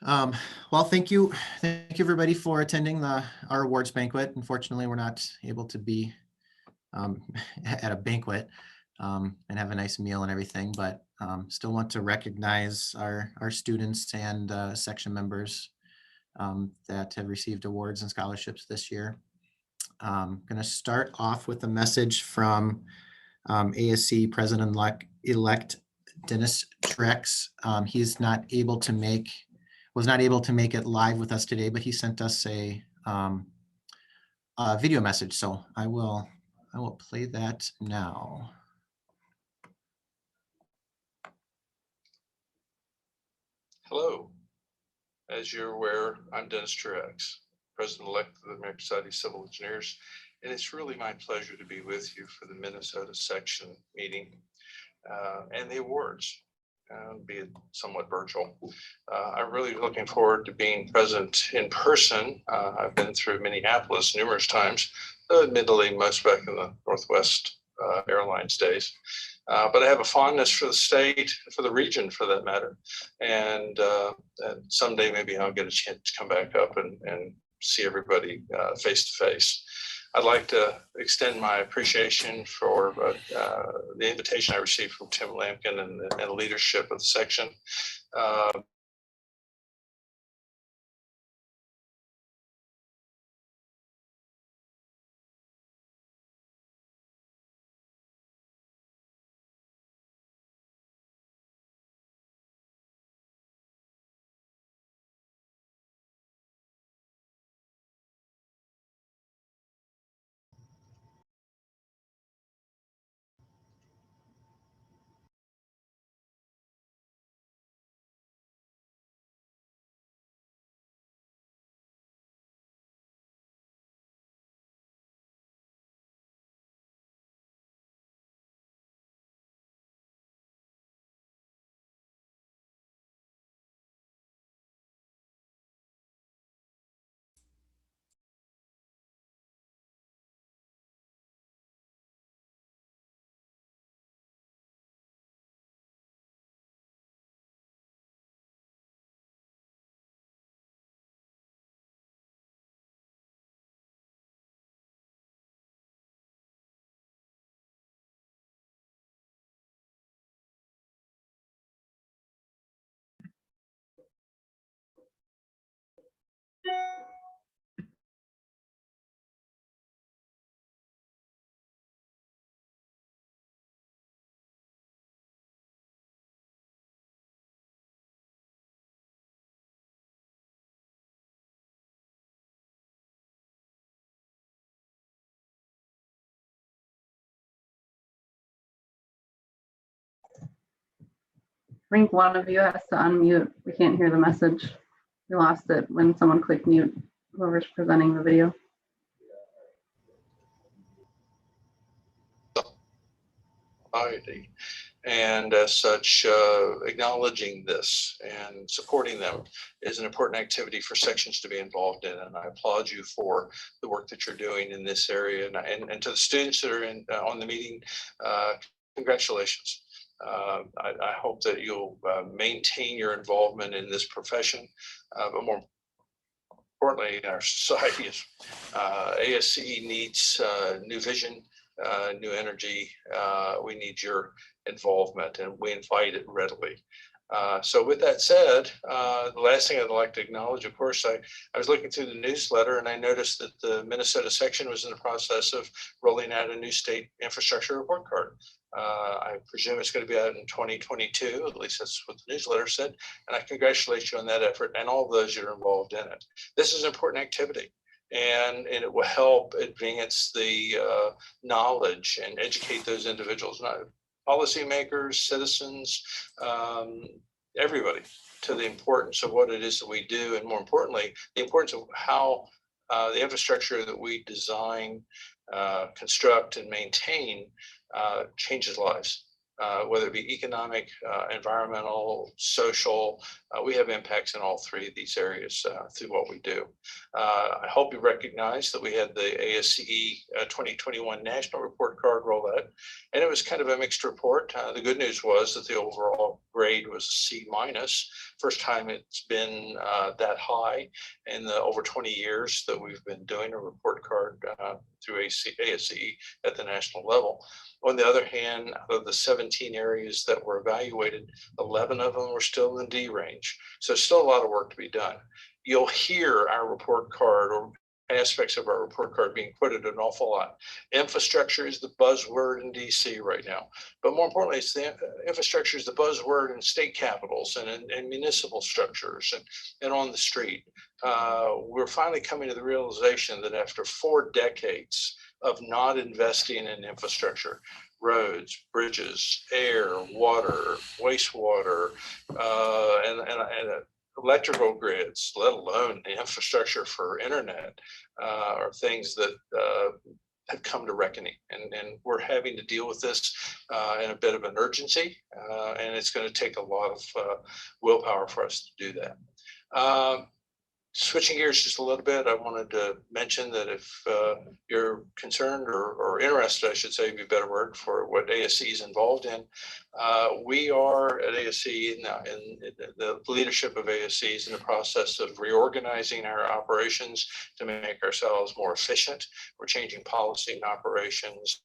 Um, well, thank you. Thank you everybody for attending our awards banquet. Unfortunately, we're not able to be at a banquet and have a nice meal and everything, but still want to recognize our students and section members that have received awards and scholarships this year. Going to start off with a message from ASCE President Elect Dennis Trex. He's not able to make was not able to make it live with us today, but he sent us a video message. So I will play that now. Hello. As you're aware, I'm Dennis Truex, President-elect of the American Society of Civil Engineers, and it's really my pleasure to be with you for the Minnesota section meeting and the awards, be it somewhat virtual. I'm really looking forward to being present in person. I've been through Minneapolis numerous times, admittedly most back in the Northwest Airlines days. But I have a fondness for the state, for the region for that matter. And someday maybe I'll get a chance to come back up and see everybody face to face. I'd like to extend my appreciation for the invitation I received from Tim Lampkin and the leadership of the section. I think one of you has to unmute. We can't hear the message. We lost it when someone clicked mute, whoever's presenting the video. And as such, acknowledging this and supporting them is an important activity for sections to be involved in. And I applaud you for the work that you're doing in this area. And to the students that are on the meeting, congratulations. I hope that you'll maintain your involvement in this profession, but more importantly, in our society, ASCE needs new vision, new energy. We need your involvement, and we invite it readily. So with that said, the last thing I'd like to acknowledge, of course, I was looking through the newsletter and I noticed that the Minnesota section was in the process of rolling out a new state infrastructure report card. I presume it's going to be out in 2022, at least that's what the newsletter said. And I congratulate you on that effort and all those that are involved in it. This is an important activity. And it will help advance the knowledge and educate those individuals, not policymakers, citizens, everybody, to the importance of what it is that we do, and more importantly, the importance of how the infrastructure that we design, construct, and maintain changes lives. Whether it be economic, environmental, social, we have impacts in all three of these areas through what we do. I hope you recognize that we had the ASCE 2021 National Report Card roll out, and it was kind of a mixed report. The good news was that the overall grade was C-, First time it's been that high in the over 20 years that we've been doing a report card through ASCE at the national level. On the other hand, out of the 17 areas that were evaluated, 11 of them were still in D range. So still a lot of work to be done. You'll hear our report card or aspects of our report card being quoted an awful lot. Infrastructure is the buzzword in DC right now, but more importantly, it's the infrastructure is the buzzword in state capitals and in municipal structures and on the street. We're finally coming to the realization that after 4 decades of not investing in infrastructure, roads, bridges, air, water, wastewater, and electrical grids, let alone the infrastructure for internet, are things that have come to reckoning. And we're having to deal with this in a bit of an urgency, and it's going to take a lot of willpower for us to do that. Switching gears just a little bit, I wanted to mention that if you're concerned or interested, I should say, be a better word, for what ASCE is involved in, we are at ASCE, in the leadership of ASCE is in the process of reorganizing our operations to make ourselves more efficient. We're changing policy and operations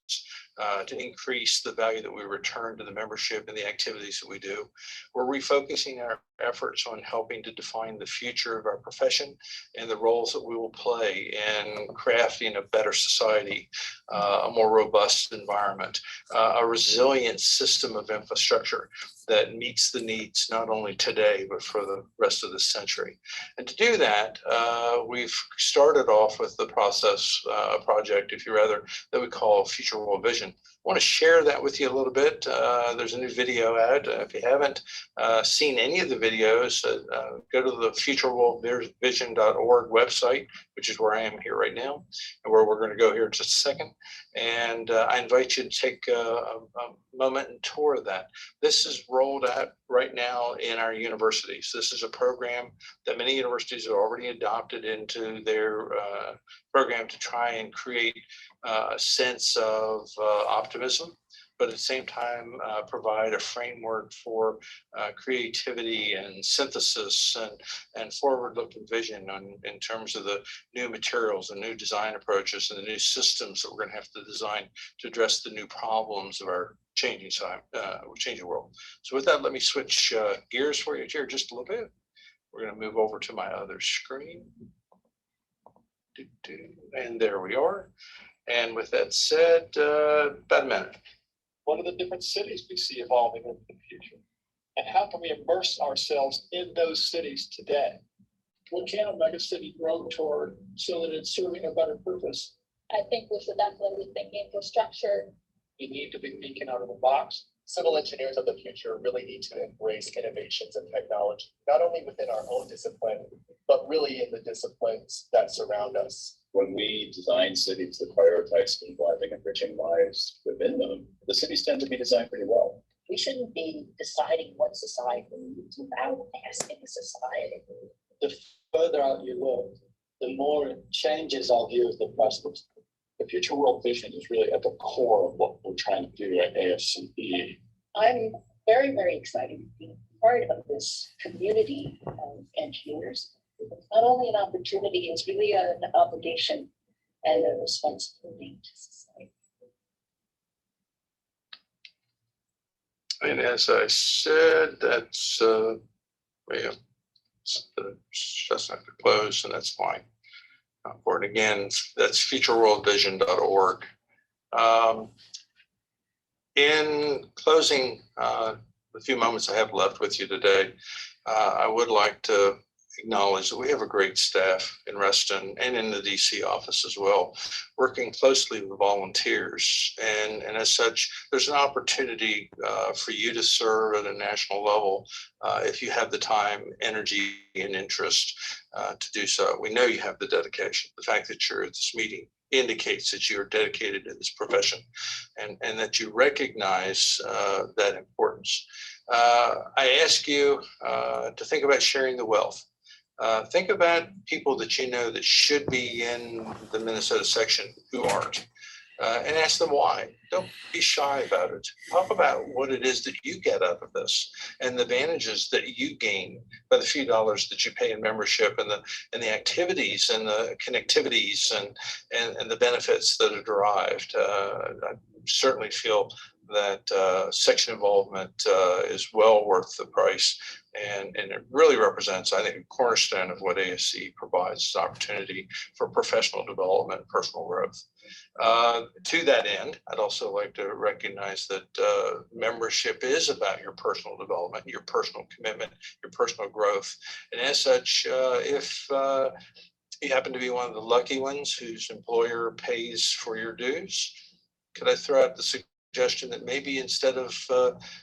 to increase the value that we return to the membership and the activities that we do. We're refocusing our efforts on helping to define the future of our profession and the roles that we will play in crafting a better society, a more robust environment, a resilient system of infrastructure that meets the needs not only today, but for the rest of the century. And to do that, we've started off with the project, if you rather, that we call Future World Vision. I want to share that with you a little bit. There's a new video out. If you haven't seen any of the videos, go to the futureworldvision.org website, which is where I am here right now, and where we're going to go here in just a second. And I invite you to take a moment and tour that. This is rolled out right now in our universities. This is a program that many universities have already adopted into their program to try and create a sense of optimism, but at the same time provide a framework for creativity and synthesis and forward-looking vision in terms of the new materials and new design approaches and the new systems that we're going to have to design to address the new problems of our changing world. So with that, let me switch gears for you here just a little bit. We're going to move over to my other screen. And there we are. And with that said, about a minute. What are the different cities we see evolving in the future? And how can we immerse ourselves in those cities today? What can a mega city grow toward so that it's serving a better purpose? I think we should definitely think infrastructure. We need to be thinking out of the box. Civil engineers of the future really need to embrace innovations and technology, not only within our own discipline, but really in the disciplines that surround us. When we design cities that prioritize people having enriching lives within them, the cities tend to be designed pretty well. We shouldn't be deciding what society needs without asking society. The further out you look, the more it changes our view of the present. The future world vision is really at the core of what we're trying to do at ASCE. I'm very, very excited to be part of this community of engineers. It's not only an opportunity, it's really an obligation and a responsibility to society. And as I said, that's not to close, and that's fine. And again, that's futureworldvision.org. In closing, the few moments I have left with you today, I would like to acknowledge that we have a great staff in Reston and in the DC office as well, working closely with volunteers. And as such, there's an opportunity for you to serve at a national level if you have the time, energy, and interest to do so. We know you have the dedication. The fact that you're at this meeting indicates that you're dedicated to this profession and that you recognize that importance. I ask you to think about sharing the wealth. Think about people that you know that should be in the Minnesota section who aren't. and ask them why. Don't be shy about it. Talk about what it is that you get out of this and the advantages that you gain by the few dollars that you pay in membership and the activities and the connectivities and the benefits that are derived. I certainly feel that section involvement is well worth the price. And it really represents, I think, a cornerstone of what ASCE provides, opportunity for professional development, personal growth. To that end, I'd also like to recognize that membership is about your personal development, your personal commitment, your personal growth. And as such, if you happen to be one of the lucky ones whose employer pays for your dues, could I throw out the suggestion that maybe instead of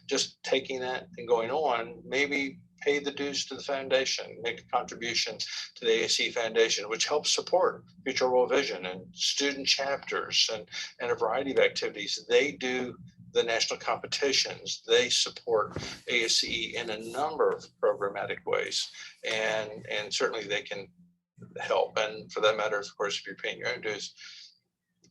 just taking that and going on, maybe pay the dues to the foundation, make a contribution to the ASCE Foundation, which helps support Future World Vision and student chapters and a variety of activities. They do the national competitions. They support ASCE in a number of programmatic ways, and certainly they can help. And for that matter, of course, if you're paying your own dues,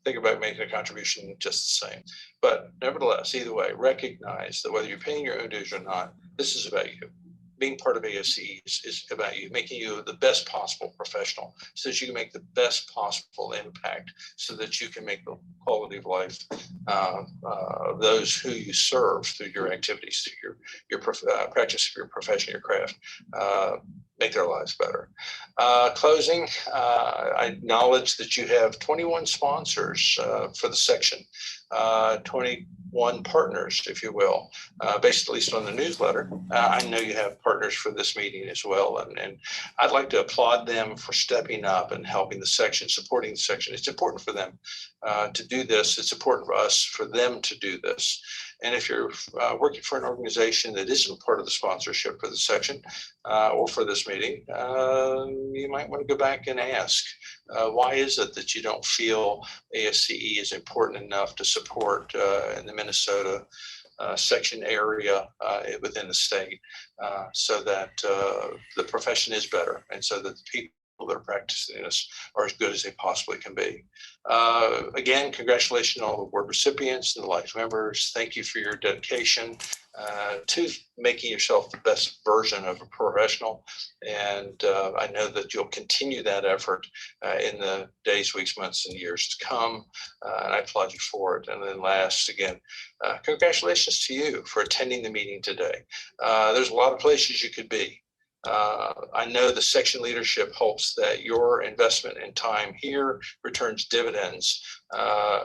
think about making a contribution just the same. But nevertheless, either way, recognize that whether you're paying your own dues or not, this is about you. Being part of ASCE is about you, making you the best possible professional so that you can make the best possible impact so that you can make the quality of life of those who you serve through your activities, through your practice of your profession, your craft, make their lives better. Closing, I acknowledge that you have 21 sponsors for the section, 21 partners, if you will, based at least on the newsletter. I know you have partners for this meeting as well, and I'd like to applaud them for stepping up and helping the section, supporting the section. It's important for them to do this. It's important for us, for them to do this. And if you're working for an organization that isn't part of the sponsorship for the section or for this meeting, you might want to go back and ask, why is it that you don't feel ASCE is important enough to support in the Minnesota section area within the state so that the profession is better and so that the people that are practicing this are as good as they possibly can be. Again, congratulations on all the award recipients and the life members. Thank you for your dedication to making yourself the best version of a professional. And I know that you'll continue that effort in the days, weeks, months, and years to come. And I applaud you for it. And then last, again, congratulations to you for attending the meeting today. There's a lot of places you could be. I know the section leadership hopes that your investment in time here returns dividends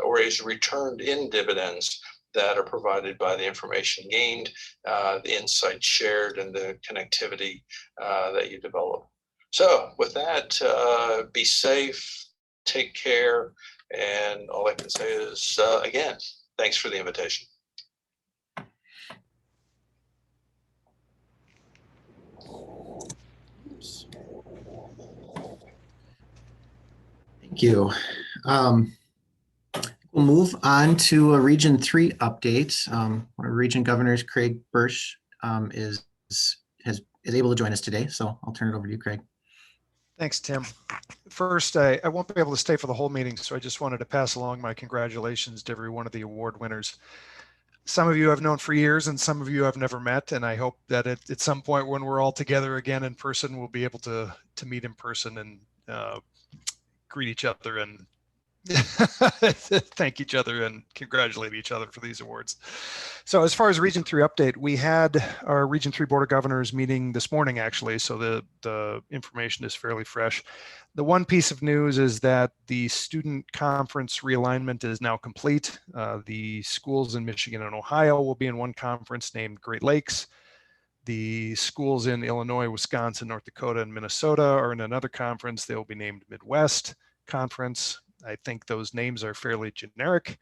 or is returned in dividends that are provided by the information gained, the insights shared, and the connectivity that you develop. So with that, be safe, take care, and all I can say is, again, thanks for the invitation. Thank you. We'll move on to a Region 3 update. One of Region Governors, Craig Bursch, is able to join us today. So I'll turn it over to you, Craig. Thanks, Tim. First, I won't be able to stay for the whole meeting, so I just wanted to pass along my congratulations to every one of the award winners. Some of you I've known for years and some of you I've never met, and I hope that at some point when we're all together again in person, we'll be able to meet in person and greet each other and thank each other and congratulate each other for these awards. So as far as Region 3 update, we had our Region 3 Board of Governors meeting this morning, actually, so the information is fairly fresh. The one piece of news is that the student conference realignment is now complete. The schools in Michigan and Ohio will be in one conference named Great Lakes. The schools in Illinois, Wisconsin, North Dakota, and Minnesota are in another conference. They will be named Midwest Conference. I think those names are fairly generic.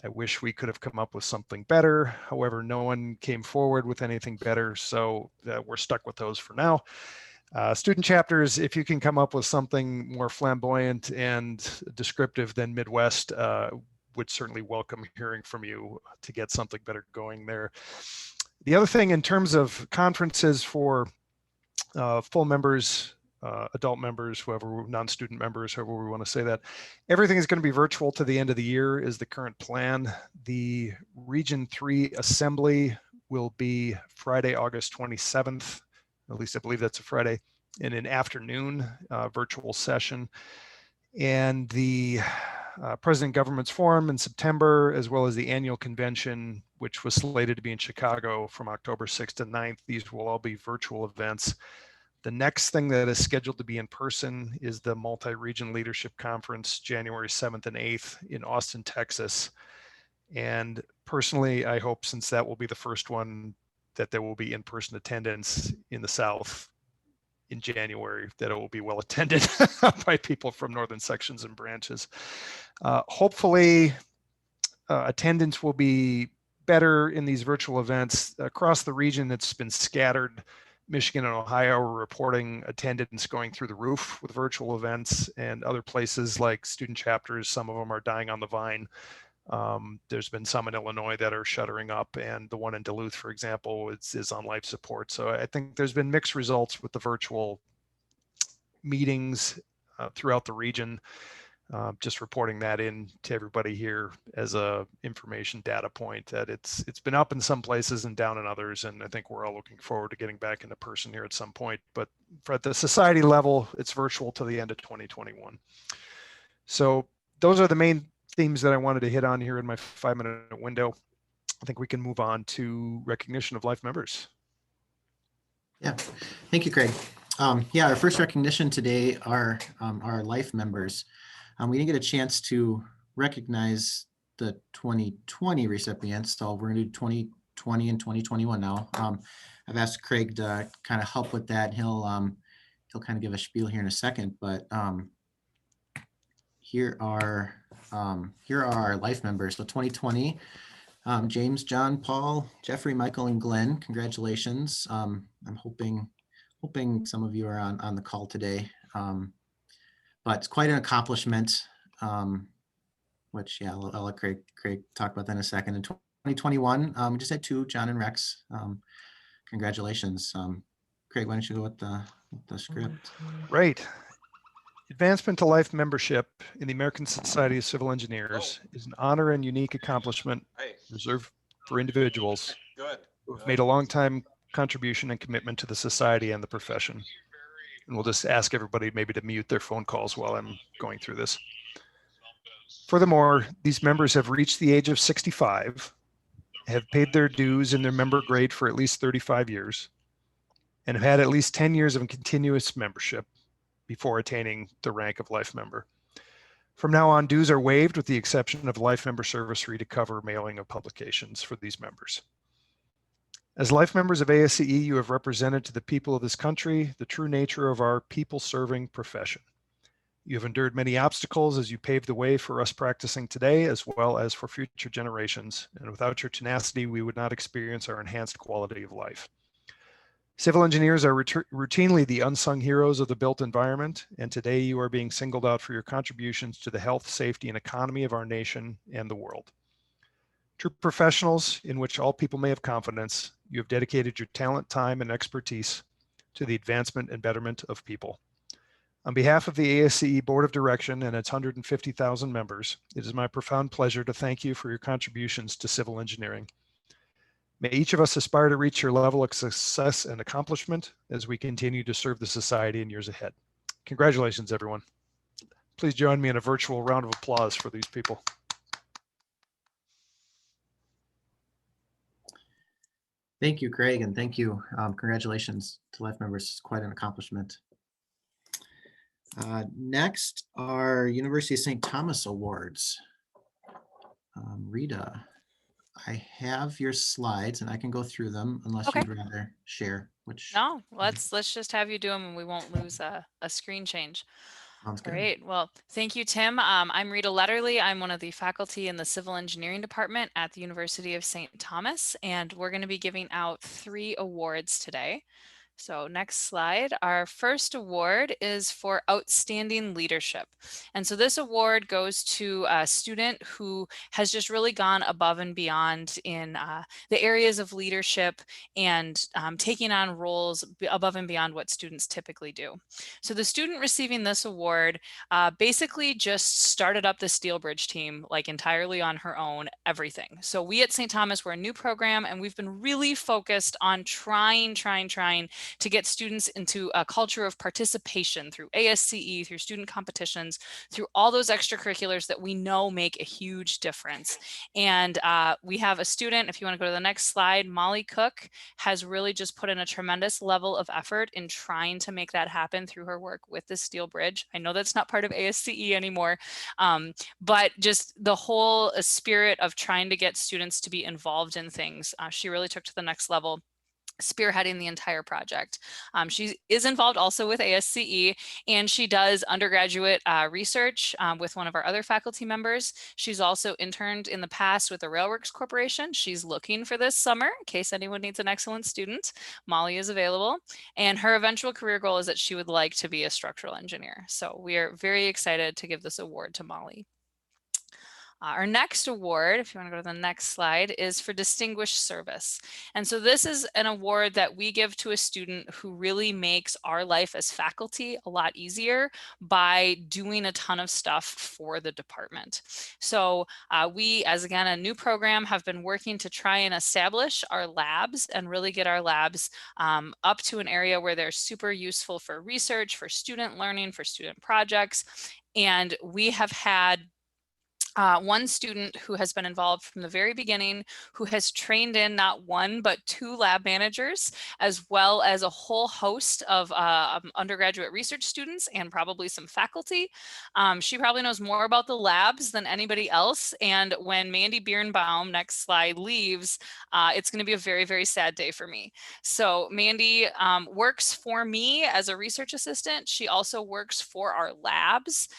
I wish we could have come up with something better. However, no one came forward with anything better, so we're stuck with those for now. Student chapters, if you can come up with something more flamboyant and descriptive than Midwest, would certainly welcome hearing from you to get something better going there. The other thing in terms of conferences for full members adult members, whoever, non-student members, however we want to say that. Everything is going to be virtual to the end of the year is the current plan. The Region 3 Assembly will be Friday, August 27th. At least I believe that's a Friday, in an afternoon virtual session. And the President Government's Forum in September, as well as the annual convention, which was slated to be in Chicago from October 6th to 9th. These will all be virtual events. The next thing that is scheduled to be in person is the Multi-Region Leadership Conference, January 7th and 8th in Austin, Texas. And personally, I hope, since that will be the first one, that there will be in-person attendance in the South in January, that it will be well attended by people from northern sections and branches. Hopefully, attendance will be better in these virtual events. Across the region, it's been scattered. Michigan and Ohio are reporting attendance going through the roof with virtual events, and other places like student chapters, some of them are dying on the vine. There's been some in Illinois that are shuttering up, and the one in Duluth, for example, is on life support. So I think there's been mixed results with the virtual meetings throughout the region. Just reporting that in to everybody here as a information data point, that it's been up in some places and down in others, and I think we're all looking forward to getting back into person here at some point. But for at the society level, it's virtual to the end of 2021. So those are the main themes that I wanted to hit on here in my 5-minute window. I think we can move on to recognition of life members. Yeah, thank you, Craig. Yeah, our first recognition today are our life members. We didn't get a chance to recognize the 2020 recipients, so we're gonna do 2020 and 2021 now. I've asked Craig to kind of help with that. He'll kind of give a spiel here in a second, but here are our life members. So 2020, James, John, Paul, Jeffrey, Michael, and Glenn. Congratulations. I'm hoping some of you are on the call today. But it's quite an accomplishment, which, yeah, I'll let Craig talk about that in a second. In 2021, we just had 2, John and Rex. Congratulations. Craig, why don't you go with the script? Right. Advancement to life membership in the American Society of Civil Engineers is an honor and unique accomplishment reserved for individuals who have made a long time contribution and commitment to the society and the profession. And we'll just ask everybody maybe to mute their phone calls while I'm going through this. Furthermore, these members have reached the age of 65, have paid their dues in their member grade for at least 35 years, and have had at least 10 years of continuous membership before attaining the rank of life member. From now on, dues are waived with the exception of life member service fee to cover mailing of publications for these members. As life members of ASCE, you have represented to the people of this country the true nature of our people-serving profession. You have endured many obstacles as you paved the way for us practicing today, as well as for future generations. And without your tenacity, we would not experience our enhanced quality of life. Civil engineers are routinely the unsung heroes of the built environment, and today you are being singled out for your contributions to the health, safety, and economy of our nation and the world. True professionals in which all people may have confidence, you have dedicated your talent, time, and expertise to the advancement and betterment of people. On behalf of the ASCE Board of Direction and its 150,000 members, it is my profound pleasure to thank you for your contributions to civil engineering. May each of us aspire to reach your level of success and accomplishment as we continue to serve the society in years ahead. Congratulations, everyone. Please join me in a virtual round of applause for these people. Thank you, Craig, and thank you. Congratulations to life members. It's quite an accomplishment. Next are University of St. Thomas Awards. Rita, I have your slides and I can go through them unless Okay. you'd rather share. Which No, let's just have you do them and we won't lose a screen change. sounds All good. right. Well, thank you, Tim. I'm Rita Letterly. I'm one of the faculty in the Civil Engineering Department at the University of St. Thomas, and we're going to be giving out 3 awards today. So next slide, our first award is for outstanding leadership. And so this award goes to a student who has just really gone above and beyond in the areas of leadership and taking on roles above and beyond what students typically do. So the student receiving this award basically just started up the Steel Bridge team like entirely on her own, everything. So we at St. Thomas, we're a new program and we've been really focused on trying to get students into a culture of participation through ASCE, through student competitions, through all those extracurriculars that we know make a huge difference. And we have a student, if you want to go to the next slide, Molly Cook has really just put in a tremendous level of effort in trying to make that happen through her work with the Steel Bridge. I know that's not part of ASCE anymore, but just the whole spirit of trying to get students to be involved in things, she really took to the next level, spearheading the entire project. She is involved also with ASCE, and she does undergraduate research with one of our other faculty members. She's also interned in the past with the Railworks Corporation. She's looking for this summer in case anyone needs an excellent student. Molly is available, and her eventual career goal is that she would like to be a structural engineer. So we are very excited to give this award to Molly. Our next award, if you want to go to the next slide, is for distinguished service. And so this is an award that we give to a student who really makes our life as faculty a lot easier by doing a ton of stuff for the department. So we, as again, a new program, have been working to try and establish our labs and really get our labs up to an area where they're super useful for research, for student learning, for student projects. And we have had one student who has been involved from the very beginning, who has trained in not one, but 2 lab managers, as well as a whole host of undergraduate research students and probably some faculty. She probably knows more about the labs than anybody else. And when Mandy Birnbaum, next slide, leaves, it's going to be a very, very sad day for me. So Mandy works for me as a research assistant. She also works for our labs.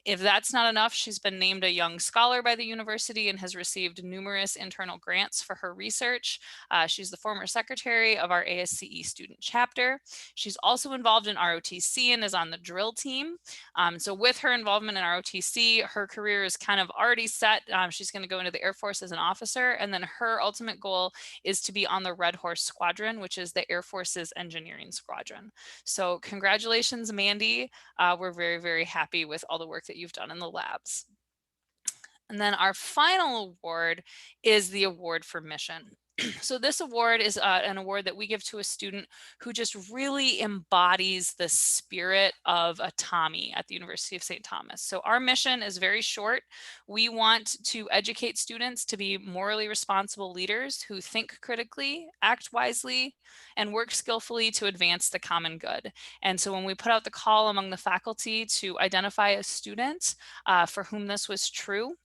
If that's not enough, she's been named a young scholar by the university and has received numerous internal grants for her research. She's the former secretary of our ASCE student chapter. She's also involved in ROTC and is on the drill team. So with her involvement in ROTC, her career is kind of already set. She's going to go into the Air Force as an officer, and then her ultimate goal is to be on the Red Horse Squadron, which is the Air Force's engineering squadron. So congratulations, Mandy. We're very, very happy with all the work that you've done in the labs. And then our final award is the award for mission. So this award is an award that we give to a student who just really embodies the spirit of a Tommy at the University of St. Thomas. So our mission is very short. We want to educate students to be morally responsible leaders who think critically, act wisely, and work skillfully to advance the common good. And so when we put out the call among the faculty to identify a student for whom this was true,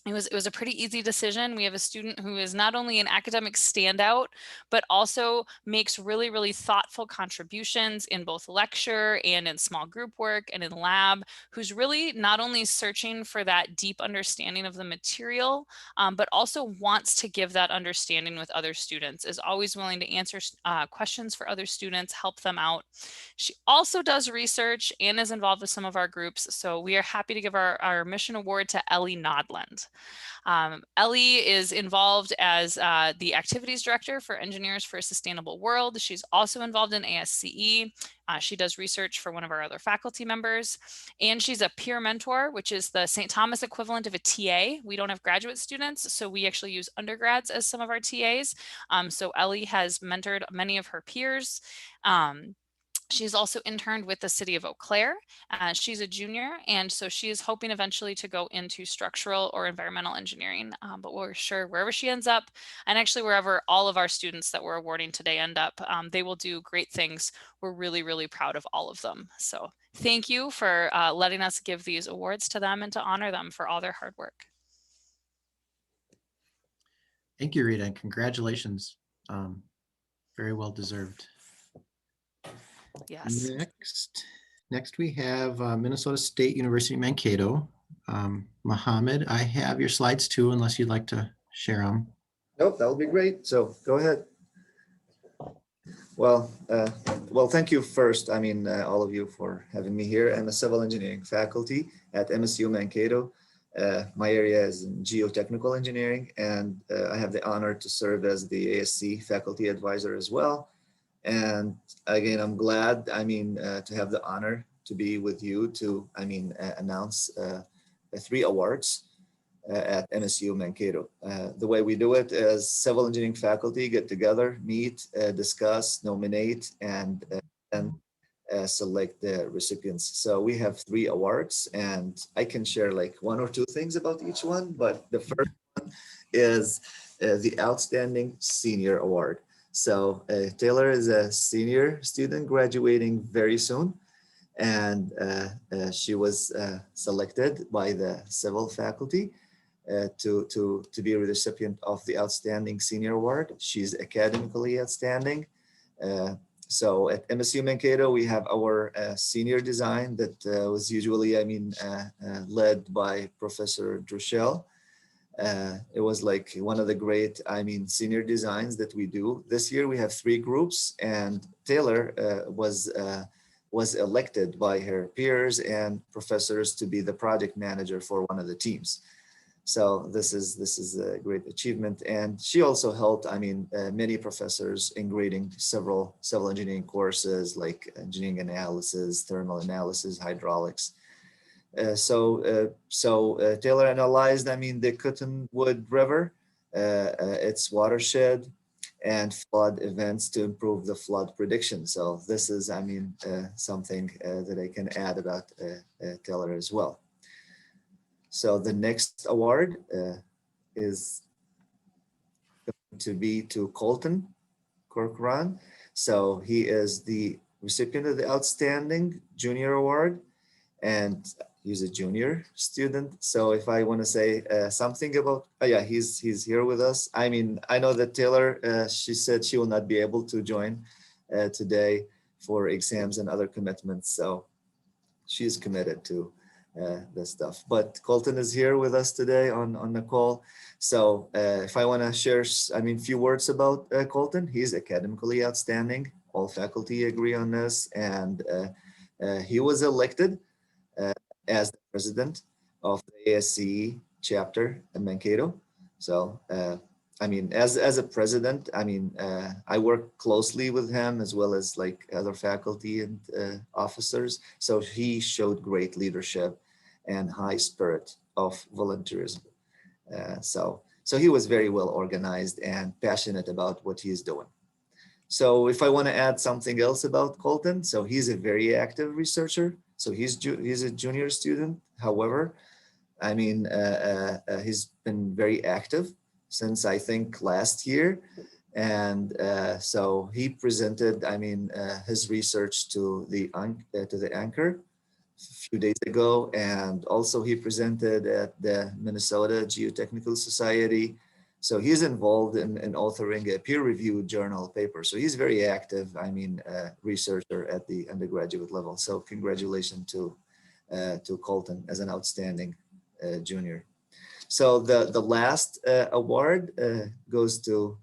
it was a pretty easy decision. We have a student who is not only an academic standout, but also makes really, really thoughtful contributions in both lecture and in small group work and in lab, who's really not only searching for that deep understanding of the material, but also wants to give that understanding with other students, is always willing to answer questions for other students, help them out. She also does research and is involved with some of our groups. So we are happy to give our mission award to Ellie Nodland. Ellie is involved as the activities director for Engineers for a Sustainable World. She's also involved in ASCE. She does research for one of our other faculty members, and she's a peer mentor, which is the St. Thomas equivalent of a TA. We don't have graduate students, so we actually use undergrads as some of our TAs. So Ellie has mentored many of her peers. She's also interned with the city of Eau Claire. She's a junior, and so she is hoping eventually to go into structural or environmental engineering, but we're sure wherever she ends up, and actually wherever all of our students that we're awarding today end up, they will do great things. We're really, really proud of all of them. So thank you for letting us give these awards to them and to honor them for all their hard work. Thank you, Rita, and congratulations. Very well deserved. Yes. Next we have Minnesota State University Mankato. Mohammed, I have your slides too, unless you'd like to share them. Nope, that would be great. So go ahead. Well, thank you first. I mean, all of you for having me here. I'm a civil engineering faculty at MSU Mankato. My area is in geotechnical engineering, and I have the honor to serve as the ASC faculty advisor as well. And again, I'm glad, I mean, to have the honor to be with you to, I mean, announce 3 awards at MSU Mankato. The way we do it is civil engineering faculty get together, meet, discuss, nominate, and select the recipients. So we have 3 awards, and I can share like 1 or 2 things about each one, but the first one is the Outstanding Senior Award. So Taylor is a senior student graduating very soon, and she was selected by the civil faculty to be a recipient of the Outstanding Senior Award. She's academically outstanding. So at MSU Mankato, we have our senior design that was usually, I mean, led by Professor Druschel. It was like one of the great, I mean, senior designs that we do. This year we have 3 groups, and Taylor was elected by her peers and professors to be the project manager for one of the teams. So this is a great achievement, and she also helped, I mean, many professors in grading several civil engineering courses like engineering analysis, thermal analysis, hydraulics. So Taylor analyzed, I mean, the Cottonwood River, its watershed, and flood events to improve the flood prediction. So this is, I mean, something that I can add about Taylor as well. So the next award is going to be to Colton Corcoran. So he is the recipient of the Outstanding Junior Award, and he's a junior student. So if I want to say something about, yeah, he's here with us. I mean, I know that Taylor, she said she will not be able to join today for exams and other commitments. So she's committed to this stuff. But Colton is here with us today on the call. So if I want to share, I mean, few words about Colton, he's academically outstanding. All faculty agree on this, and he was elected as the president of the ASCE chapter in Mankato. So, I mean, as a president, I mean, I work closely with him as well as like other faculty and officers. So he showed great leadership and high spirit of volunteerism. So he was very well organized and passionate about what he's doing. So if I want to add something else about Colton, so he's a very active researcher. So he's a junior student. However, I mean, he's been very active since I think last year. And so he presented, I mean, his research to the anchor a few days ago. And also he presented at the Minnesota Geotechnical Society. So he's involved in authoring a peer-reviewed journal paper. So he's very active, I mean, researcher at the undergraduate level. So congratulations to Colton as an outstanding junior. So the last award goes to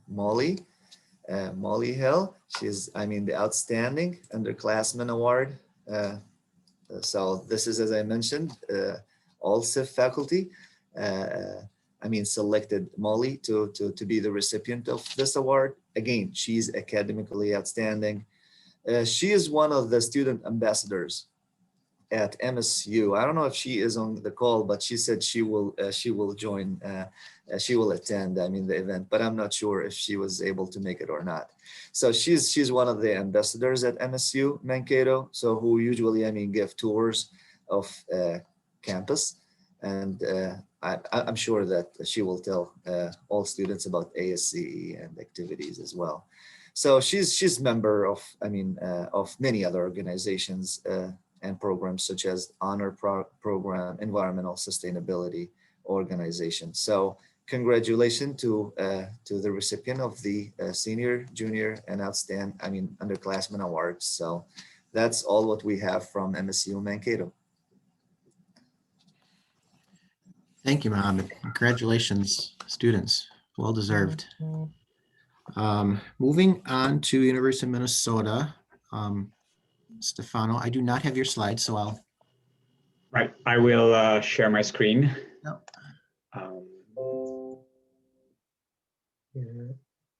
Molly Hill. She's, I mean, the outstanding underclassmen award. So this is, as I mentioned, all CIF faculty. I mean, selected Molly to be the recipient of this award. Again, she's academically outstanding. She is one of the student ambassadors at MSU. I don't know if she is on the call, but she said she will join, she will attend, I mean, the event, but I'm not sure if she was able to make it or not. So she's one of the ambassadors at MSU Mankato, so who usually, I mean, give tours of campus. And I'm sure that she will tell all students about ASCE and activities as well. So she's member of, I mean, of many other organizations and programs such as Honor Program, Environmental Sustainability Organization. So congratulations to the recipient of the Senior, Junior, and Outstanding, I mean, Underclassmen Awards. So that's all what we have from MSU Mankato. Thank you, Mohammed. Congratulations, students. Well deserved. Moving on to University of Minnesota. Stefano, I do not have your slides, so I'll. Right, I will share my screen. Yep. Here,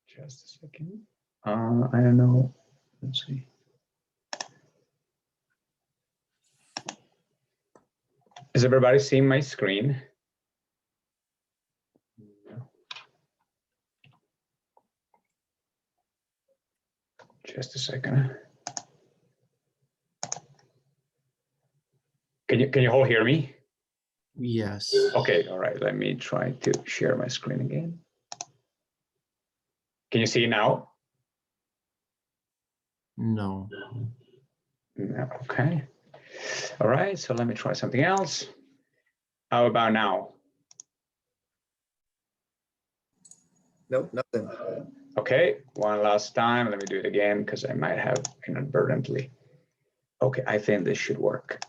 just a second. I don't know. Let's see. Is everybody seeing my screen? No. Just a second. Can you all hear me? Yes. Okay, all right. Let me try to share my screen again. Can you see it now? No. No, okay. All right, so let me try something else. How about now? Nope, nothing. Okay, one last time. Let me do it again because I might have inadvertently. Okay, I think this should work.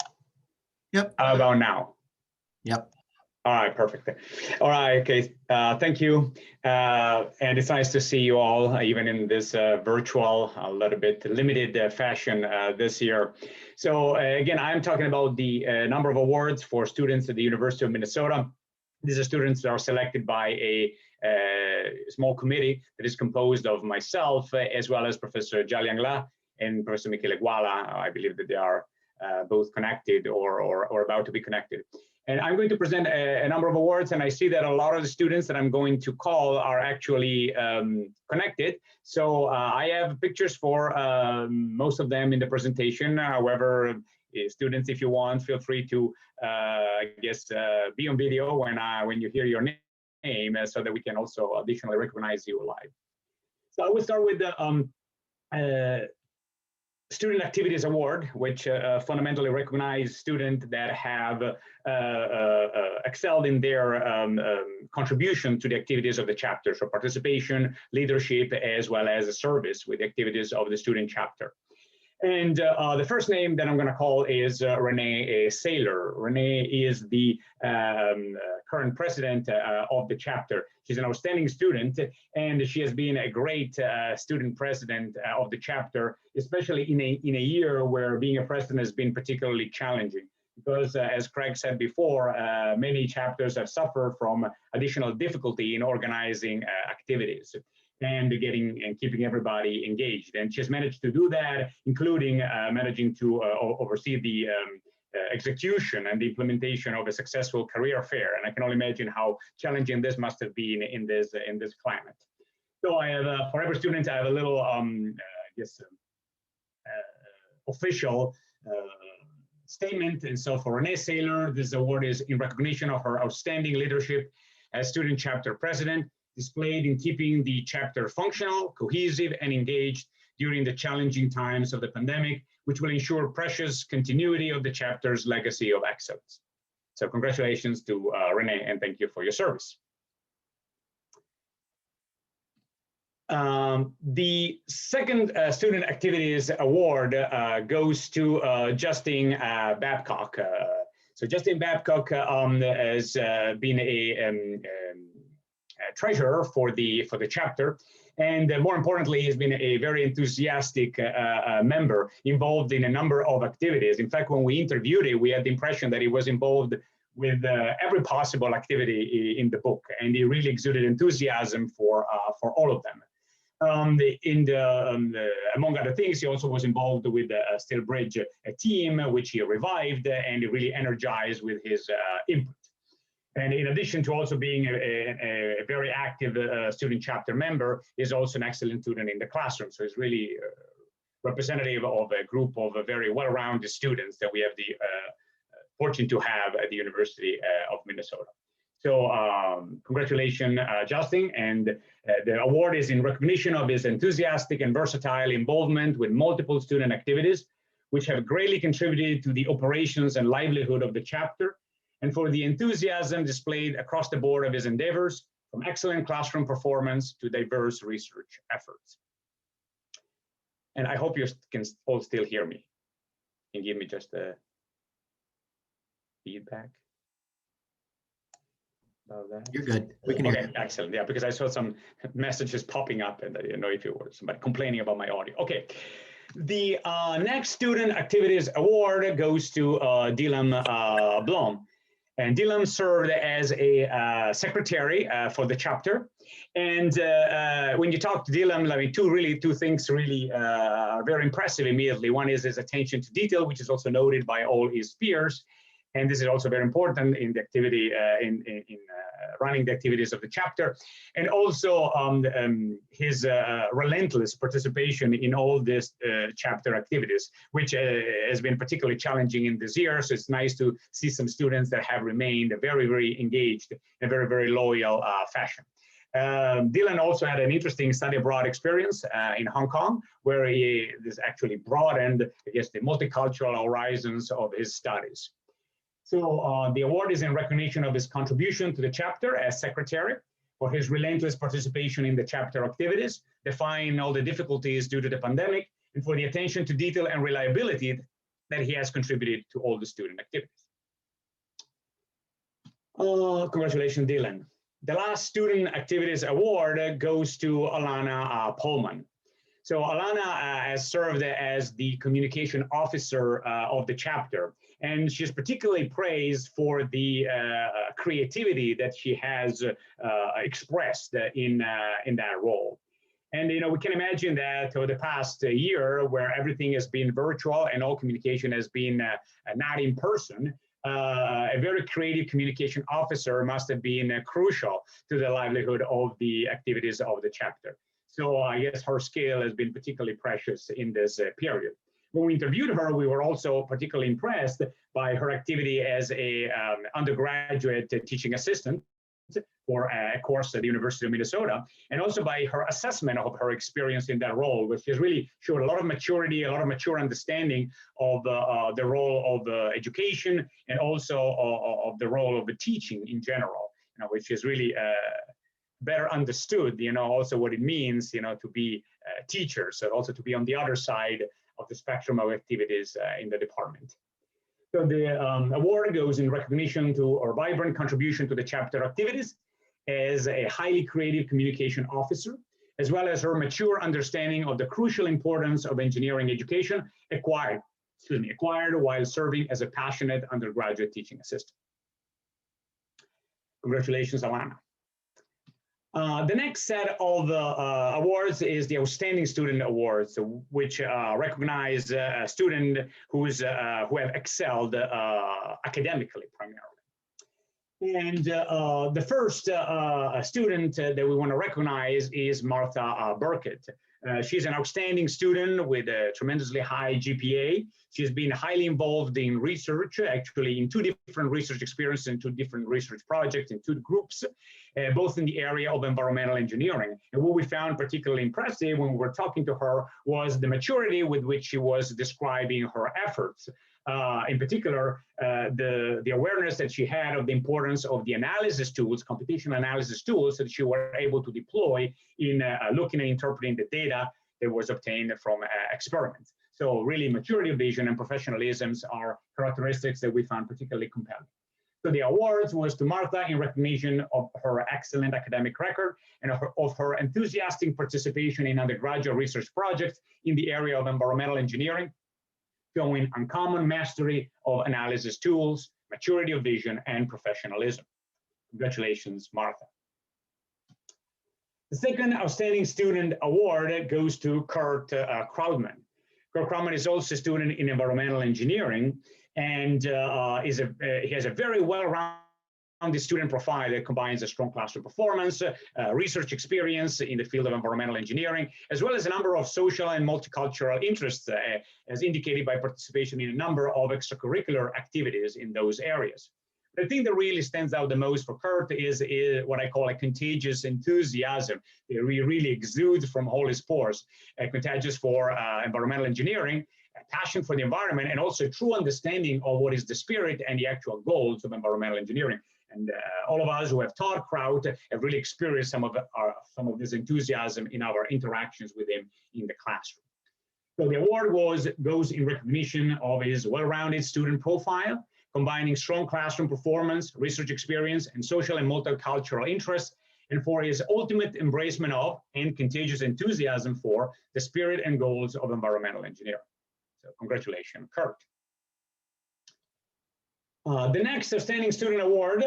Yep. How about now? Yep. All right, perfect. All right, okay, thank you. And it's nice to see you all, even in this virtual, a little bit limited fashion this year. So again, I'm talking about the number of awards for students at the University of Minnesota. These are students that are selected by a small committee that is composed of myself, as well as Professor Jialiang La and Professor Michele Guala. I believe that they are both connected or about to be connected. And I'm going to present a number of awards, and I see that a lot of the students that I'm going to call are actually connected. So I have pictures for most of them in the presentation. However, students, if you want, feel free to, be on video when you hear your name, so that we can also additionally recognize you live. So I will start with the Student Activities Award, which fundamentally recognize students that have excelled in their contribution to the activities of the chapter, so participation, leadership, as well as service with the activities of the student chapter. And the first name that I'm going to call is Renee Saylor. Renee is the current president of the chapter. She's an outstanding student, and she has been a great student president of the chapter, especially in a year where being a president has been particularly challenging. Because as Craig said before, many chapters have suffered from additional difficulty in organizing activities and keeping everybody engaged. And she's managed to do that, including managing to oversee the execution and the implementation of a successful career fair. And I can only imagine how challenging this must have been in this climate. So I have, for every student, I have a little, official statement. And so for Renee Saylor, this award is in recognition of her outstanding leadership as student chapter president, displayed in keeping the chapter functional, cohesive, and engaged during the challenging times of the pandemic, which will ensure precious continuity of the chapter's legacy of excellence. So congratulations to Renee, and thank you for your service. The second Student Activities Award goes to Justin Babcock. So Justin Babcock has been a treasurer for the chapter, and more importantly, has been a very enthusiastic member involved in a number of activities. In fact, when we interviewed him, we had the impression that he was involved with every possible activity in the book, and he really exuded enthusiasm for all of them. Among other things, he also was involved with the Stillbridge team, which he revived and he really energized with his input. And in addition to also being a very active student chapter member, is also an excellent student in the classroom. So he's really representative of a group of very well-rounded students that we have the fortune to have at the University of Minnesota. So congratulations, Justin. And the award is in recognition of his enthusiastic and versatile involvement with multiple student activities, which have greatly contributed to the operations and livelihood of the chapter, and for the enthusiasm displayed across the board of his endeavors, from excellent classroom performance to diverse research efforts. And I hope you can all still hear me. Can you give me just a feedback? about that? You're good. We can hear Okay, you. excellent. Yeah, because I saw some messages popping up and I didn't know if it was somebody complaining about my audio. Okay. The next Student Activities Award goes to Dylan Blom. And Dylan served as a secretary for the chapter. And when you talk to Dylan, I mean, two things really are very impressive immediately. One is his attention to detail, which is also noted by all his peers. And this is also very important in the activity, in running the activities of the chapter. And also his relentless participation in all these chapter activities, which has been particularly challenging in this year. So it's nice to see some students that have remained very, very engaged in a very, very loyal fashion. Dylan also had an interesting study abroad experience in Hong Kong, where he has actually broadened, I guess, the multicultural horizons of his studies. So the award is in recognition of his contribution to the chapter as secretary, for his relentless participation in the chapter activities, defying all the difficulties due to the pandemic, and for the attention to detail and reliability that he has contributed to all the student activities. Congratulations, Dylan. The last Student Activities Award goes to Alana Pullman. So Alana has served as the communication officer of the chapter, and she's particularly praised for the creativity that she has expressed in that role. And you know, we can imagine that over the past year, where everything has been virtual and all communication has been not in person, a very creative communication officer must have been crucial to the livelihood of the activities of the chapter. So I guess her skill has been particularly precious in this period. When we interviewed her, we were also particularly impressed by her activity as a undergraduate teaching assistant for a course at the University of Minnesota, and also by her assessment of her experience in that role, which has really showed a lot of maturity, a lot of mature understanding of the role of education, and also of the role of the teaching in general, you know, which is really better understood, you know, also what it means, you know, to be teachers, and also to be on the other side of the spectrum of activities in the department. So the award goes in recognition to her vibrant contribution to the chapter activities as a highly creative communication officer, as well as her mature understanding of the crucial importance of engineering education acquired while serving as a passionate undergraduate teaching assistant. Congratulations, Alana. The next set of awards is the Outstanding Student Awards, which recognize a student who have excelled academically primarily. And the first student that we want to recognize is Martha Burkett. She's an outstanding student with a tremendously high GPA. She's been highly involved in research, actually in 2 different research experiences and 2 different research projects in 2 groups, both in the area of environmental engineering. And what we found particularly impressive when we were talking to her was the maturity with which she was describing her efforts. In particular, the awareness that she had of the importance of the analysis tools, computational analysis tools, that she were able to deploy in looking and interpreting the data that was obtained from experiments. So really, maturity of vision and professionalisms are characteristics that we found particularly compelling. So the awards was to Martha in recognition of her excellent academic record and of her enthusiastic participation in undergraduate research projects in the area of environmental engineering, showing uncommon mastery of analysis tools, maturity of vision, and professionalism. Congratulations, Martha. The second Outstanding Student Award goes to Kurt Krautman. Kurt Krautman is also a student in environmental engineering, and he has a very well-rounded student profile that combines a strong classroom performance, research experience in the field of environmental engineering, as well as a number of social and multicultural interests, as indicated by participation in a number of extracurricular activities in those areas. The thing that really stands out the most for Kurt is what I call a contagious enthusiasm. It really exudes from all his pores, contagious for environmental engineering, a passion for the environment, and also a true understanding of what is the spirit and the actual goals of environmental engineering. And all of us who have taught Kraut have really experienced some of this enthusiasm in our interactions with him in the classroom. So the award goes in recognition of his well-rounded student profile, combining strong classroom performance, research experience, and social and multicultural interests, and for his ultimate embracement of and contagious enthusiasm for the spirit and goals of environmental engineering. So congratulations, Kurt. The next Outstanding Student Award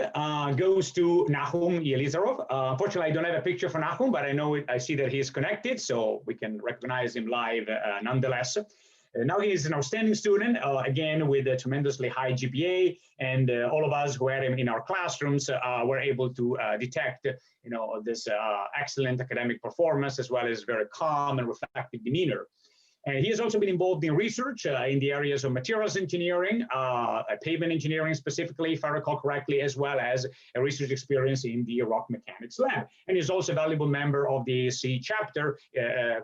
goes to Nahum Yelizarov. Unfortunately, I don't have a picture for Nahum, but I see that he is connected, so we can recognize him live nonetheless. Now he is an outstanding student, again, with a tremendously high GPA, and all of us who had him in our classrooms were able to detect, this excellent academic performance, as well as very calm and reflective demeanor. And he has also been involved in research in the areas of materials engineering, pavement engineering specifically, if I recall correctly, as well as a research experience in the rock mechanics lab. And he's also a valuable member of the ASCE chapter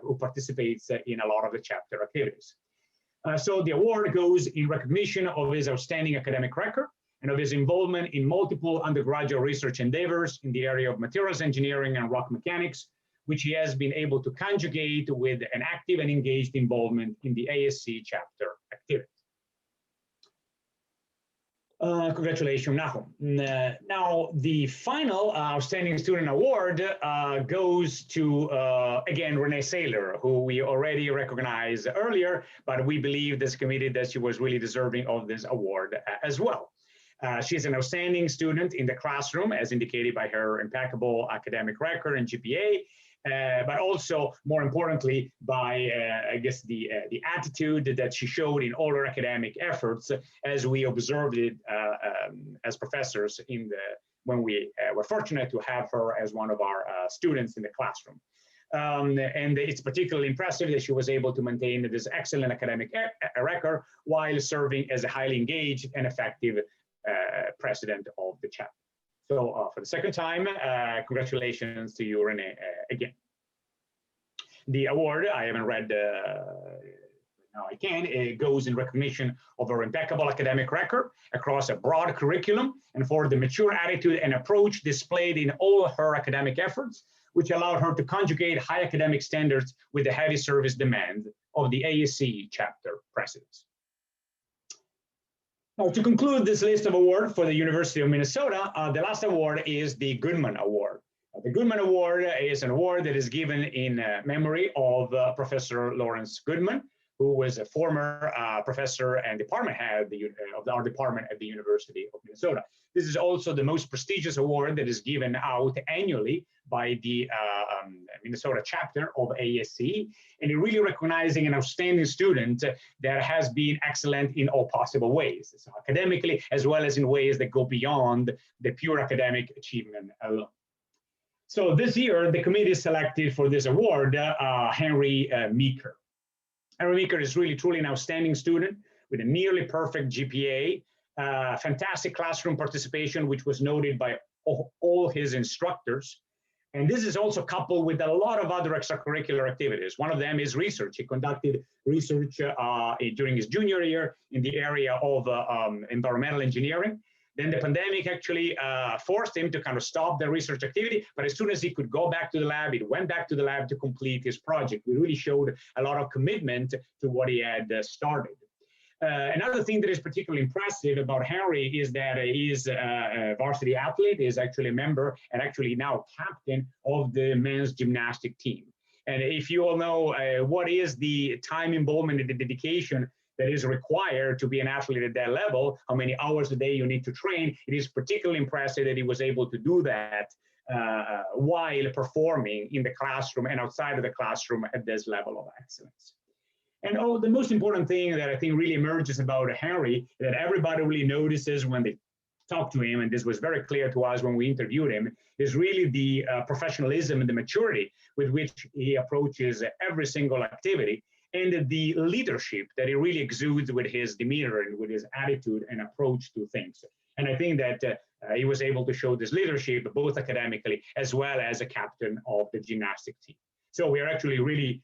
who participates in a lot of the chapter activities. So the award goes in recognition of his outstanding academic record and of his involvement in multiple undergraduate research endeavors in the area of materials engineering and rock mechanics, which he has been able to conjugate with an active and engaged involvement in the ASCE chapter activities. Congratulations, Nahum. Now, the final Outstanding Student Award goes to, again, Renee Saylor, who we already recognized earlier, but we believe this committee that she was really deserving of this award as well. She's an outstanding student in the classroom, as indicated by her impeccable academic record and GPA, but also, more importantly, by, I guess, the attitude that she showed in all her academic efforts, as we observed it as professors when we were fortunate to have her as one of our students in the classroom. And it's particularly impressive that she was able to maintain this excellent academic record while serving as a highly engaged and effective president of the chapter. So for the second time, congratulations to you, Renee, again. The award, I haven't read, now I can, it goes in recognition of her impeccable academic record across a broad curriculum and for the mature attitude and approach displayed in all her academic efforts, which allowed her to conjugate high academic standards with the heavy service demand of the ASCE chapter presidents. Now, to conclude this list of awards for the University of Minnesota, the last award is the Goodman Award. The Goodman Award is an award that is given in memory of Professor Lawrence Goodman, who was a former professor and department head of our department at the University of Minnesota. This is also the most prestigious award that is given out annually by the Minnesota chapter of ASCE, and it really recognizing an outstanding student that has been excellent in all possible ways, so academically, as well as in ways that go beyond the pure academic achievement alone. So this year, the committee selected for this award Henry Meeker. Henry Meeker is really truly an outstanding student with a nearly perfect GPA, fantastic classroom participation, which was noted by all his instructors. And this is also coupled with a lot of other extracurricular activities. One of them is research. He conducted research during his junior year in the area of environmental engineering. Then the pandemic actually forced him to kind of stop the research activity, but as soon as he could go back to the lab, he went back to the lab to complete his project. We really showed a lot of commitment to what he had started. Another thing that is particularly impressive about Henry is that he is a varsity athlete, is actually a member and actually now captain of the men's gymnastic team. And if you all know what is the time involvement and the dedication that is required to be an athlete at that level, how many hours a day you need to train, it is particularly impressive that he was able to do that while performing in the classroom and outside of the classroom at this level of excellence. And the most important thing that I think really emerges about Henry, that everybody really notices when they talk to him, and this was very clear to us when we interviewed him, is really the professionalism and the maturity with which he approaches every single activity, and the leadership that he really exudes with his demeanor and with his attitude and approach to things. And I think that he was able to show this leadership both academically as well as a captain of the gymnastic team. So we are actually really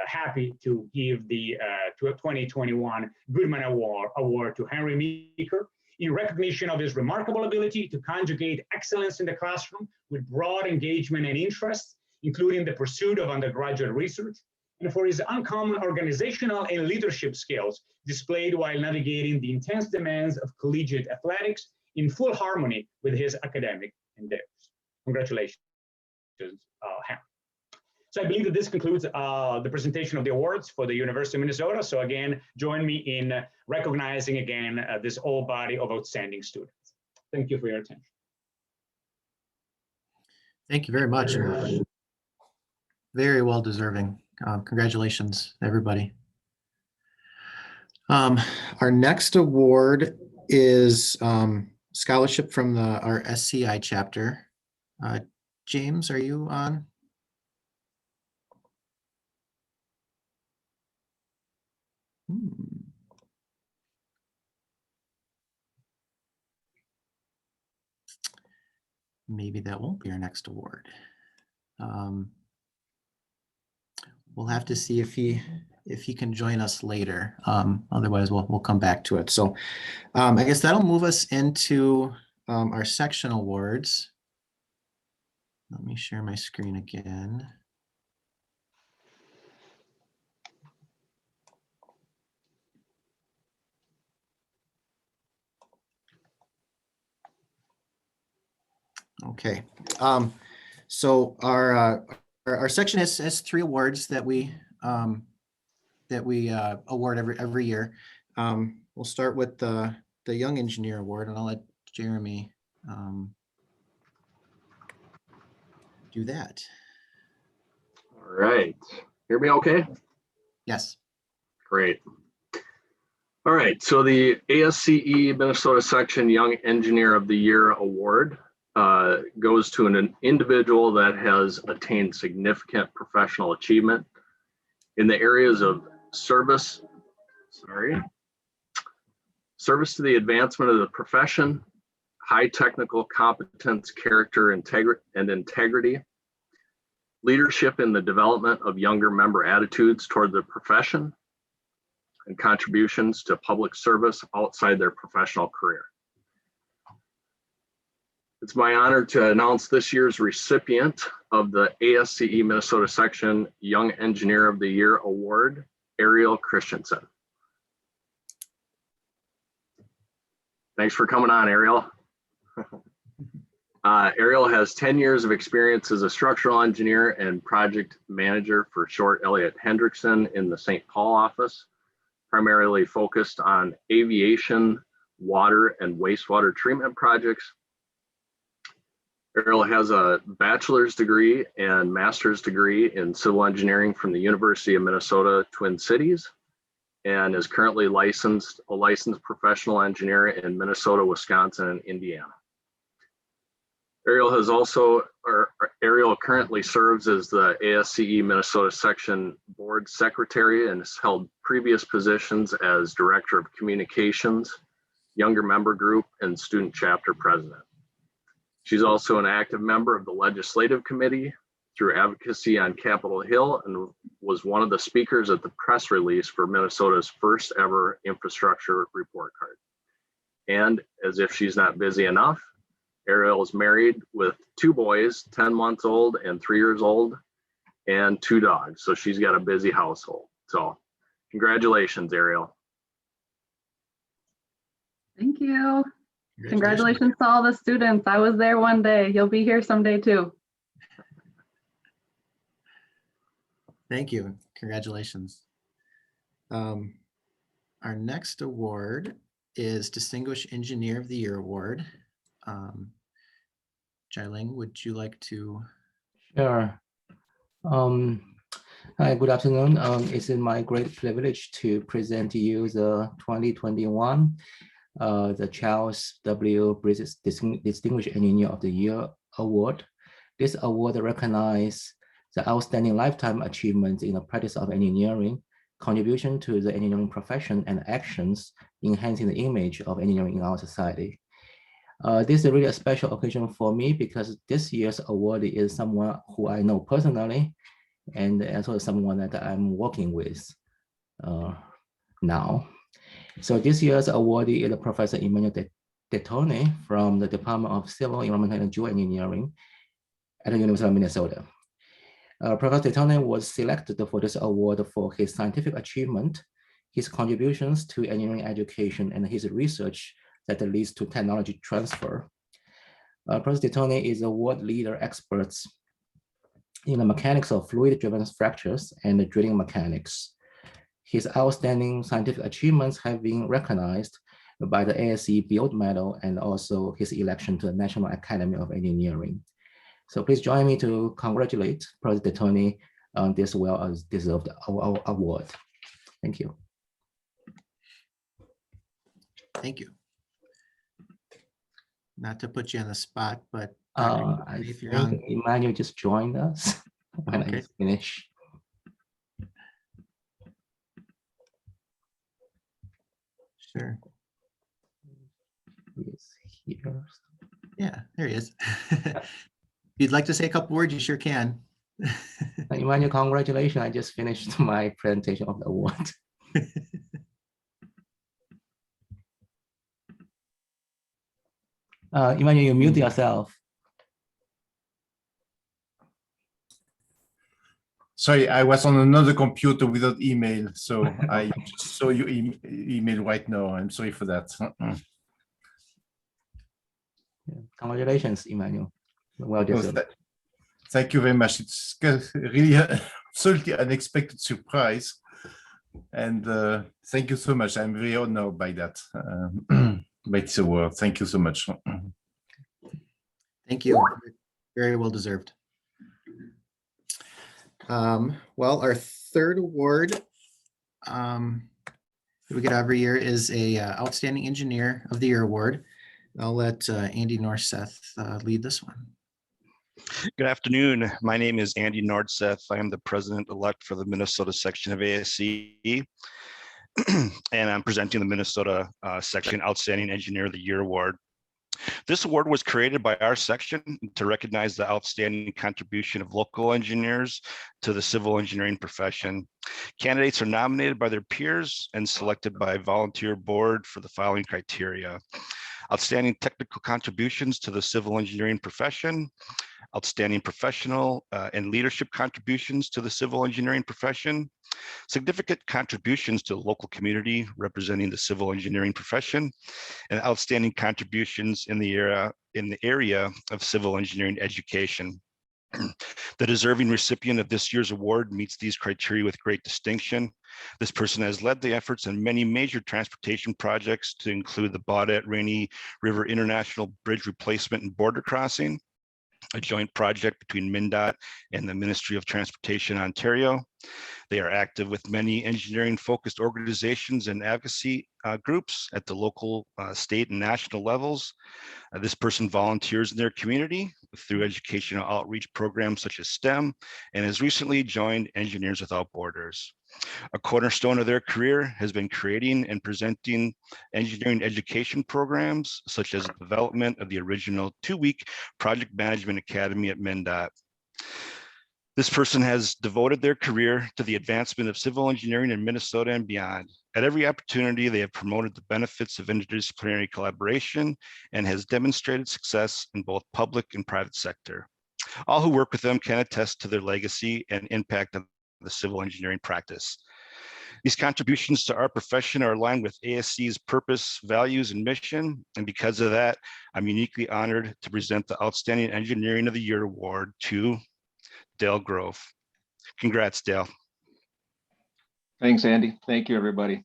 happy to give the 2021 Goodman Award to Henry Meeker in recognition of his remarkable ability to conjugate excellence in the classroom with broad engagement and interests, including the pursuit of undergraduate research, and for his uncommon organizational and leadership skills displayed while navigating the intense demands of collegiate athletics in full harmony with his academic endeavors. Congratulations, Ham. So I believe that this concludes the presentation of the awards for the University of Minnesota. So again, join me in recognizing again this whole body of outstanding students. Thank you for your attention. Thank you very much. Very well deserving. Congratulations, everybody. Our next award is scholarship from our SCI chapter. James, are you on? Maybe that won't be our next award. We'll have to see if he can join us later. Otherwise, we'll come back to it. So I guess that'll move us into our section awards. Let me share my screen again. Okay, so our section has 3 awards that we award every year. We'll start with the Young Engineer Award, and I'll let Jeremy do that. All right, hear me okay? Yes. Great. All right, so the ASCE Minnesota Section Young Engineer of the Year Award goes to an individual that has attained significant professional achievement in the areas of service to the advancement of the profession, high technical competence, character, integrity, leadership in the development of younger member attitudes toward the profession, and contributions to public service outside their professional career. It's my honor to announce this year's recipient of the ASCE Minnesota Section Young Engineer of the Year Award, Ariel Christensen. Thanks for coming on, Ariel. Ariel has 10 years of experience as a structural engineer and project manager for Short Elliott Hendrickson in the St. Paul office, primarily focused on aviation, water, and wastewater treatment projects. Ariel has a bachelor's degree and master's degree in civil engineering from the University of Minnesota Twin Cities, and is currently a licensed professional engineer in Minnesota, Wisconsin, and Indiana. Ariel currently serves as the ASCE Minnesota Section Board Secretary and has held previous positions as Director of Communications, Younger Member Group, and Student Chapter President. She's also an active member of the Legislative Committee through advocacy on Capitol Hill and was one of the speakers at the press release for Minnesota's first ever infrastructure report card. And as if she's not busy enough, Ariel is married with 2 boys, 10 months old and 3 years old, and 2 dogs. So she's got a busy household. So congratulations, Ariel. Thank you. Congratulations to all the students. I was there one day. You'll be here someday too. Thank you. Congratulations. Our next award is Distinguished Engineer of the Year Award. Jialing, would you like to? Sure. Hi, good afternoon. It's my great privilege to present to you the 2021 the Charles W. Bridges Distinguished Engineer of the Year Award. This award recognizes the outstanding lifetime achievements in the practice of engineering, contribution to the engineering profession, and actions enhancing the image of engineering in our society. This is really a special occasion for me because this year's award is someone who I know personally and also someone that I'm working with now. So this year's awardee is Professor Emmanuel Detone from the Department of Civil, Environmental, and Geoengineering at the University of Minnesota. Professor Detone was selected for this award for his scientific achievement, his contributions to engineering education, and his research that leads to technology transfer. Professor Detone is a world leader expert in the mechanics of fluid-driven fractures and the drilling mechanics. His outstanding scientific achievements have been recognized by the ASCE Gold Medal and also his election to the National Academy of Engineering. So please join me to congratulate Professor Detone on this well-deserved award. Thank you. Thank you. Not to put you on the spot, but I think Emmanuel just joined us when Okay. I finish. Sure. He's here. Yeah, there he is. If you'd like to say a couple words, you sure can. Emmanuel, congratulations. I just finished my presentation of the award. Emmanuel, you mute yourself. Sorry, I was on another computer without email, so I just saw your email right now. I'm sorry for that. Congratulations, Emmanuel. Well deserved. Thank you very much. It's really absolutely unexpected surprise. And thank you so much. I'm very honored by that, by this award. Thank you so much. Thank you. Very well deserved. Well, our third award we get every year is a Outstanding Engineer of the Year award. I'll let Andy Norseth lead this one. Good afternoon. My name is Andy Nordseth. I am the President-elect for the Minnesota section of ASCE, and I'm presenting the Minnesota section Outstanding Engineer of the Year award. This award was created by our section to recognize the outstanding contribution of local engineers to the civil engineering profession. Candidates are nominated by their peers and selected by a volunteer board for the following criteria: outstanding technical contributions to the civil engineering profession, outstanding professional and leadership contributions to the civil engineering profession, significant contributions to the local community representing the civil engineering profession, and outstanding contributions in the area of civil engineering education. The deserving recipient of this year's award meets these criteria with great distinction. This person has led the efforts in many major transportation projects to include the Baudette Rainy River International Bridge Replacement and Border Crossing, a joint project between MnDOT and the Ministry of Transportation Ontario. They are active with many engineering-focused organizations and advocacy groups at the local, state, and national levels. This person volunteers in their community through educational outreach programs such as STEM, and has recently joined Engineers Without Borders. A cornerstone of their career has been creating and presenting engineering education programs, such as the development of the original 2-week Project Management Academy at MnDOT. This person has devoted their career to the advancement of civil engineering in Minnesota and beyond. At every opportunity, they have promoted the benefits of interdisciplinary collaboration and has demonstrated success in both public and private sector. All who work with them can attest to their legacy and impact on the civil engineering practice. These contributions to our profession are aligned with ASCE's purpose, values, and mission. And because of that, I'm uniquely honored to present the Outstanding Engineering of the Year award to Dale Grove. Congrats, Dale. Thanks, Andy. Thank you, everybody.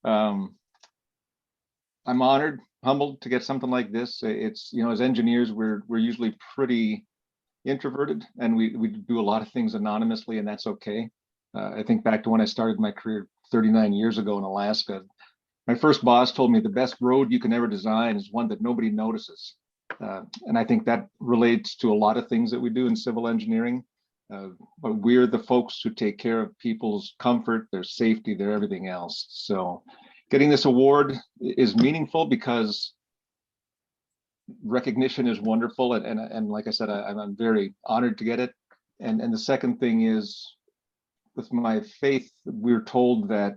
I'm honored, humbled to get something like this. It's, you know, as engineers, we're usually pretty introverted, and we do a lot of things anonymously, and that's okay. I think back to when I started my career 39 years ago in Alaska. My first boss told me the best road you can ever design is one that nobody notices. And I think that relates to a lot of things that we do in civil engineering. But we're the folks who take care of people's comfort, their safety, their everything else. So getting this award is meaningful because recognition is wonderful. And like I said, I'm very honored to get it. And the second thing is, with my faith, we're told that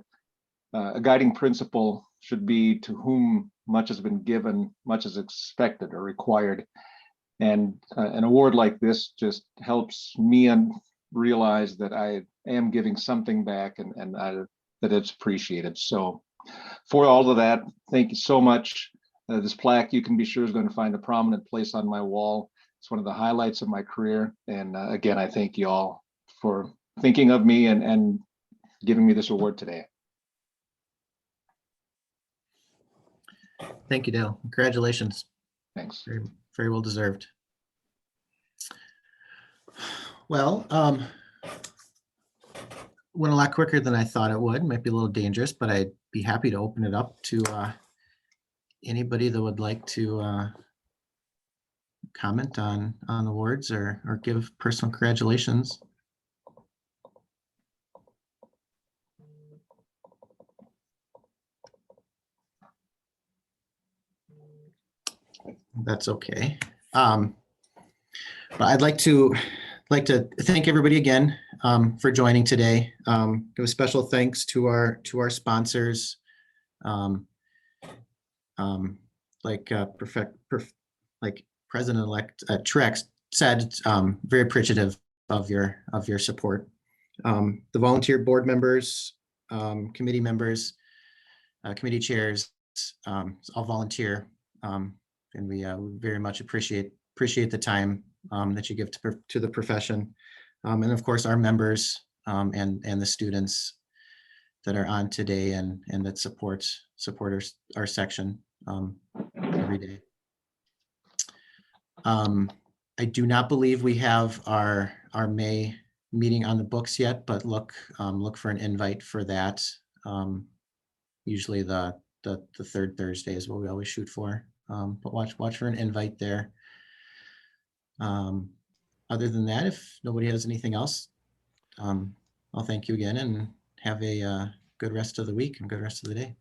a guiding principle should be to whom much has been given, much is expected or required. And an award like this just helps me realize that I am giving something back and that it's appreciated. So for all of that, thank you so much. This plaque, you can be sure, is going to find a prominent place on my wall. It's one of the highlights of my career. And again, I thank you all for thinking of me and giving me this award today. Thank you, Dale. Congratulations. Thanks. Very, very well deserved. Well, went a lot quicker than I thought it would. Might be a little dangerous, but I'd be happy to open it up to anybody that would like to comment on awards or give personal congratulations. That's okay. But I'd like to thank everybody again for joining today. Give a special thanks to our sponsors, like President-elect Trex said. Very appreciative of your support. The volunteer board members, committee members, committee chairs, all volunteer. And we very much appreciate the time that you give to the profession, and of course our members and the students that are on today and that support our section every day. I do not believe we have our May meeting on the books yet, but look for an invite for that. Usually the third Thursday is what we always shoot for. But watch for an invite there. Other than that, if nobody has anything else, I'll thank you again and have a good rest of the week and good rest of the day.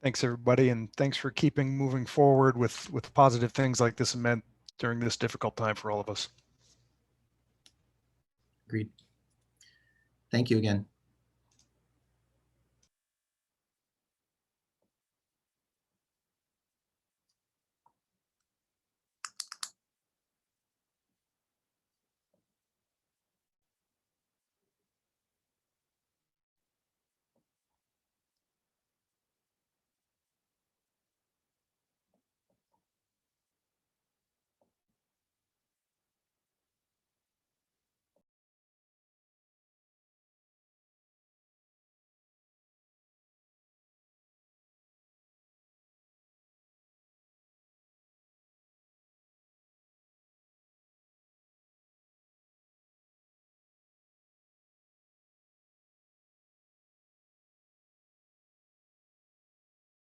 Thanks, everybody, and thanks for keeping moving forward with positive things like this event during this difficult time for all of us. Agreed. Thank you again.